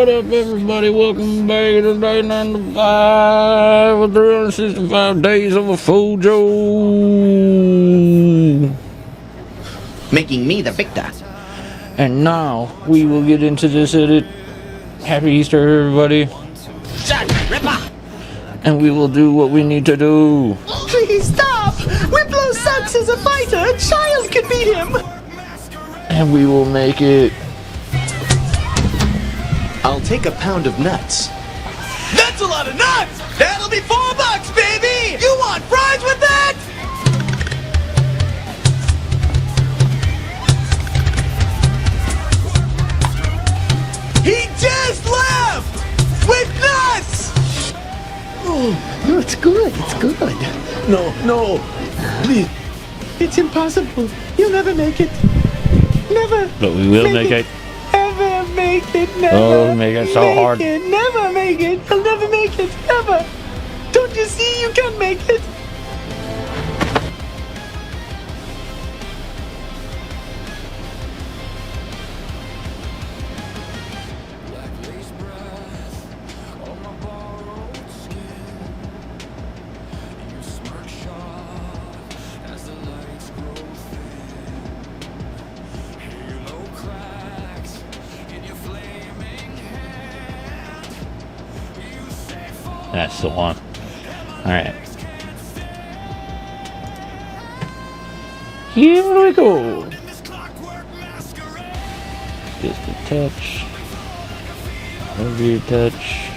What up, everybody? Welcome back to day 95 with 365 days of a Fojo. Making me the victor. And now we will get into this edit. Happy Easter, everybody. Shut, Ripper! And we will do what we need to do. Please stop! Whiplow sucks as a fighter! A child could beat him! And we will make it. I'll take a pound of nuts. That's a lot of nuts! That'll be $4, baby! You want fries with that? He just left! With nuts! Oh, no, it's good. It's good. No, please. It's impossible. You'll never make it. Never. But we will make it. Ever make it. Never. Oh, make it so hard. Never make it. I'll never make it. Ever. Don't you see? You can make it. That's the one. Alright. Here we go. Just a touch. Over your touch.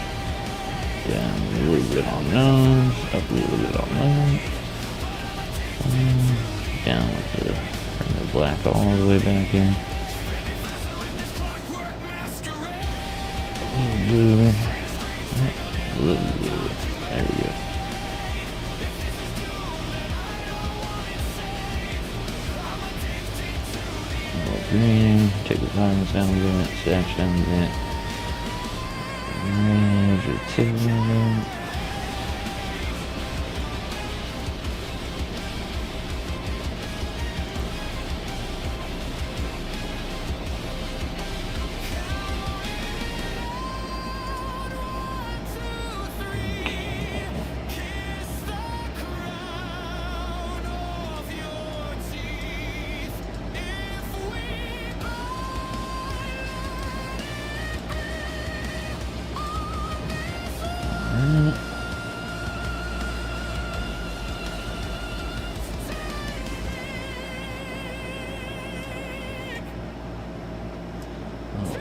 Down a little bit on nose. Up a little bit on nose. Down with bring the black all the way back in. A little bit. There we go. More green. Take the violence down a bit. Sash down a bit. Measure two.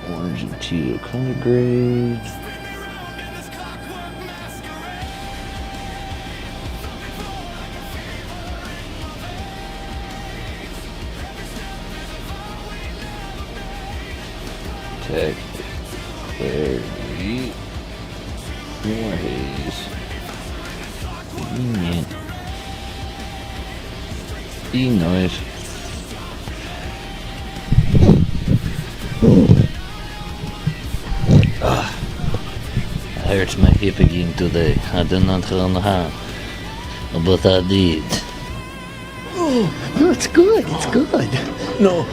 Orange and teal color grade. Text clarity. More haze. Convenient. Noise. That hurts my hip again today. I did not understand. But I did. Oh, no, it's good. It's good. No,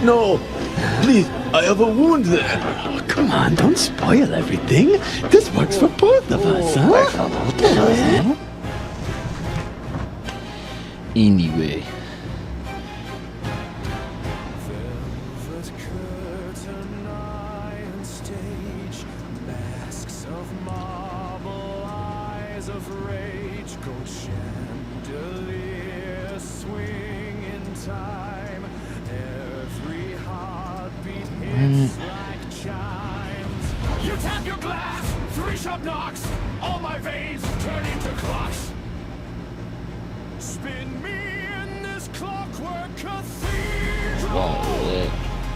please. I have a wound there. Oh, come on. Don't spoil everything. This works for both of us, huh? Anyway. You tap your glass, 3 sharp knocks, all my veins turn into clocks. Spin me in this clockwork cathedral.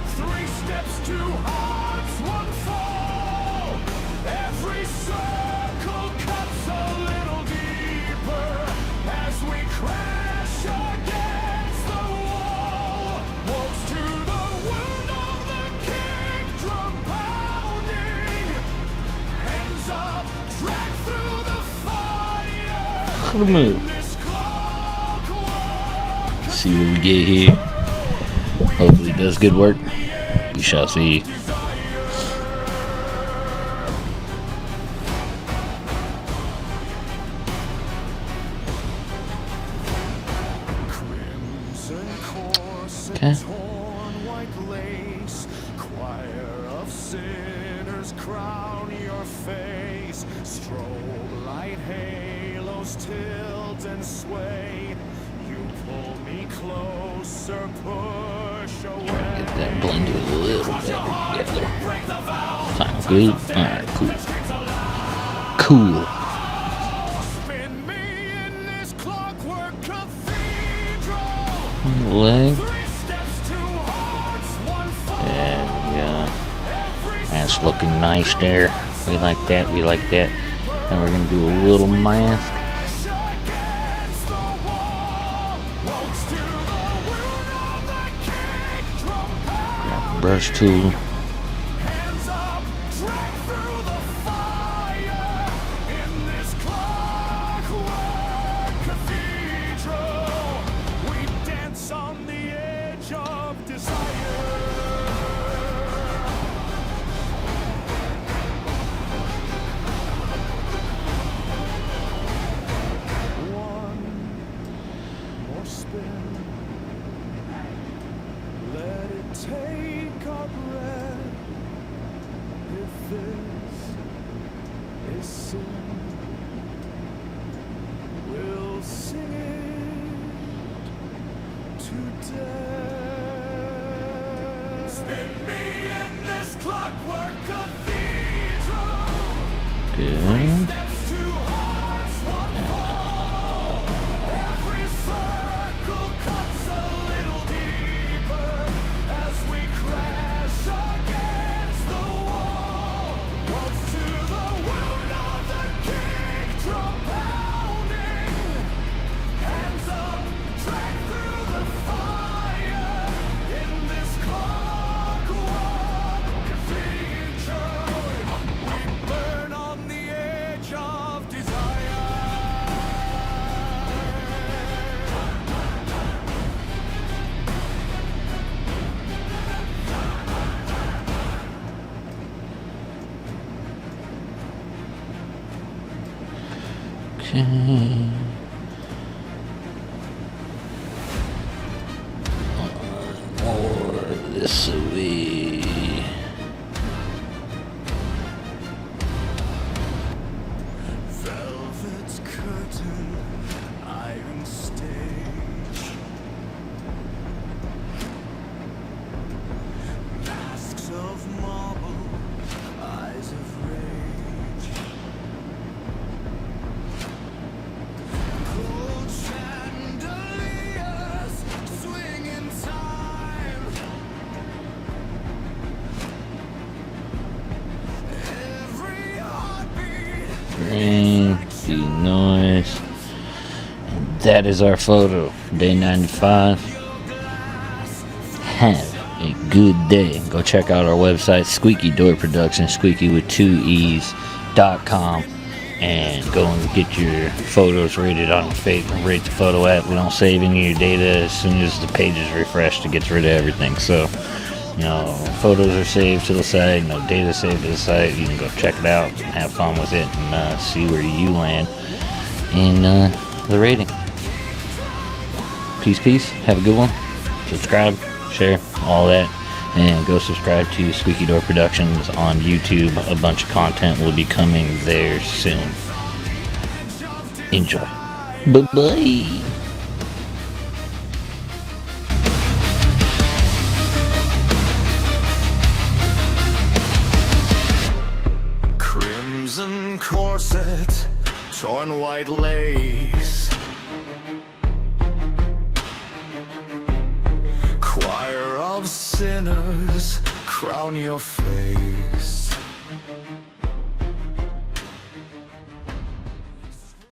3 steps, 2 hearts, 1 fall. Every circle cuts a little deeper as we crash against the wall. Wolves to the wound of the king, drum pounding. Hands up, drag through the fire. Good move. See what we get here. Hopefully it does good work. We shall see. Okay. Torn white lace, choir of sinners crown your face. Strobe light halos tilt and sway. You pull me closer, push away. Get that blended a little better together. Sound good? Alright, cool. Cool. Spin me in this clockwork cathedral. Leg. 3 steps, 2 hearts, 1 fall. There we go. That's looking nice there. We like that, we like that. And we're gonna do a little mask. Against the wall. Walks to the wound of the kick drum pound. Brush tool. Hands up, drag through the fire. In this clockwork cathedral, we dance on the edge of desire. One more spin. Let it take our breath. If this is sin, we'll sing it to death. Spin me in this clockwork cathedral. Good. Steps, 2 hearts, 1 fall. Every circle cuts a little deeper as we crash against the wall. Walks to the wound of the kick drum pounding. Hands up, drag through the fire. In this clockwork cathedral, we burn on the edge of desire. Okay. Or this will be. Velvet curtain, iron stage. Masks of marble, eyes of rage. Cold chandeliers swing in time. Every heartbeat. Ring, do noise. And that is our photo. Day 95. Have a good day. Go check out our website, Squeaky Door Productions, squeaky with 2 E's.com. And go and get your photos rated on Rate the Photo app. We don't save any of your data. As soon as the page is refreshed, it gets rid of everything. So, photos are saved to the site, no data saved to the site. You can go check it out and have fun with it and see where you land in the rating. Peace. Have a good one. Subscribe, share, all that. And go subscribe to Squeaky Door Productions on YouTube. A bunch of content will be coming there soon. Enjoy. Bye-bye. Crimson corset, torn white lace. Choir of sinners crown your face.